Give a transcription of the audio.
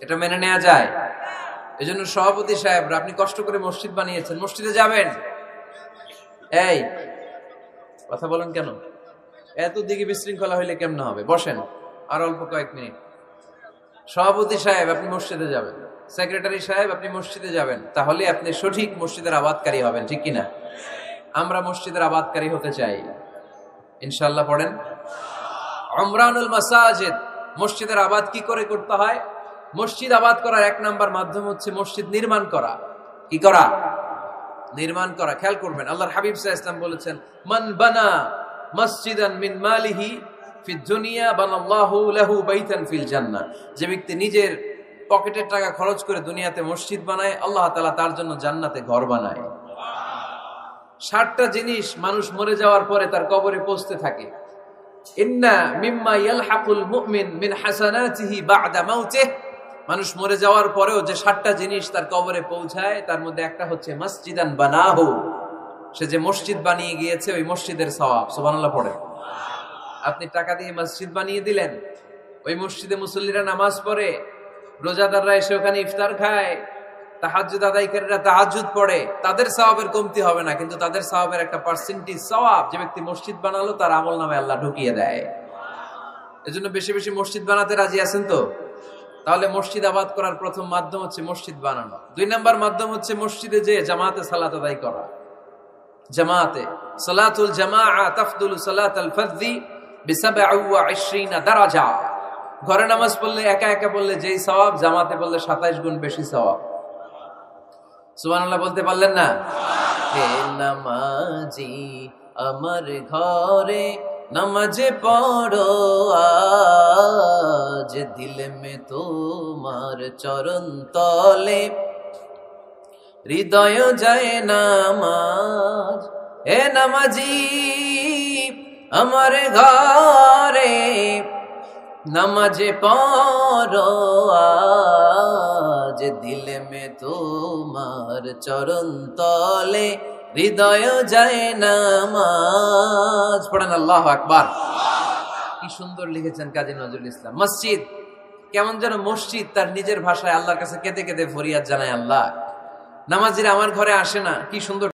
এটা মেনে নেওয়া যায়? এজন্য সভাপতি সাহেবরা, আপনি কষ্ট করে মসজিদ বানিয়েছেন, মসজিদে যাবেন। এই কথা বলেন কেন? এত দিকে বিশৃঙ্খলা হইলে কেমন হবে? বসেন আর অল্প কয়েক মিনিট। সভাপতি সাহেব আপনি মসজিদে যাবেন, সেক্রেটারি সাহেব আপনি মসজিদে যাবেন, তাহলে আপনি সঠিক মসজিদের আবাদকারী হবেন, ঠিক কিনা? আমরা মসজিদের আবাদকারী হতে চাই ইনশাআল্লাহ। পড়েন উমরানুল মাসাজিদ। মসজিদের আবাদ কি করে করতে হয়? মসজিদ আবাদ করার এক নাম্বার মাধ্যম হচ্ছে মসজিদ নির্মাণ করা। কি করা? নির্মাণ করা। খেয়াল করবেন, আল্লাহর হাবিব সাল্লাল্লাহু আলাইহি ওয়াসাল্লাম বলেছেন, মান বানা মসজিদান মিন মালিহি ফিদ দুনিয়া বানাল্লাহু লাহু বাইতান ফিল জান্নাহ। যে ব্যক্তি নিজের পকেটের টাকা খরচ করে দুনিয়াতে মসজিদ বানায়, আল্লাহ তাআলা তার জন্য জান্নাতে ঘর বানায়। 60টা জিনিস মানুষ মরে যাওয়ার পরে তার কবরে পৌঁছতে থাকে। ইন্না মিম্মা ইয়ালহাকুল মুমিন মিন হাসানাতিহি বা'দা মাউতিহি। মানুষ মরে যাওয়ার পরেও যে 60টা জিনিস তার কবরে পৌঁছায়, তার মধ্যে একটা হচ্ছে মসজিদান বানাহু। সে যে মসজিদ বানিয়ে গিয়েছে, ওই মসজিদের সওয়াব। সুবহানাল্লাহ পড়ে। আপনি টাকা দিয়ে মসজিদ বানিয়ে দিলেন, ওই মসজিদে মুসল্লিরা নামাজ পড়ে, রোজাদাররা এসে ওখানে ইফতার খায়, তাহাজ্জুদ আদায়কারীরা তাহাজ্জুদ পড়ে, তাদের সওয়াবের কমতি হবে না, কিন্তু তাদের সওয়াবের একটা পার্সেন্টেজ সওয়াব যে ব্যক্তি মসজিদ বানালো তার আমলনামায় আল্লাহ ঢুকিয়ে দেয়। এজন্য বেশি বেশি মসজিদ বানাতে রাজি আছেন তো? তাহলে মসজিদ আবাদ করার প্রথম মাধ্যম হচ্ছে মসজিদ বানানো। 2 নাম্বার মাধ্যম হচ্ছে মসজিদে যে জামাতে সালাত আদায় করা। জামাতে সালাতুল জামাআ তাফদুলু সালাতাল ফাযযি বি27 দারাজা। ঘরে নামাজ পড়লে, একা একা পড়লে যেই সওয়াব, জামাতে পড়লে 27 গুণ বেশি সওয়াব। সুবহানাল্লাহ বলতে পারলেন না? হে নামাজি আমার ঘরে নামাজে পড়ো আজ, দিল মে তোমার চরণ তলে হৃদয় যায় নামাজ। হে নামাজি আমার ঘরে নামাজে পড়ো আজ, দিল মে তোমার চরণ তলে হৃদয় যায় নামাজ। পড়েন আল্লাহু আকবার। কি সুন্দর লিখেছেন কাজী নজরুল ইসলাম। মসজিদ কেমন যেন মসজিদ তার নিজের ভাষায় আল্লাহর কাছে কেঁদে কেঁদে ফরিয়াদ জানায়, আল্লাহ নামাজিরা আমার ঘরে আসে না, কি সুন্দর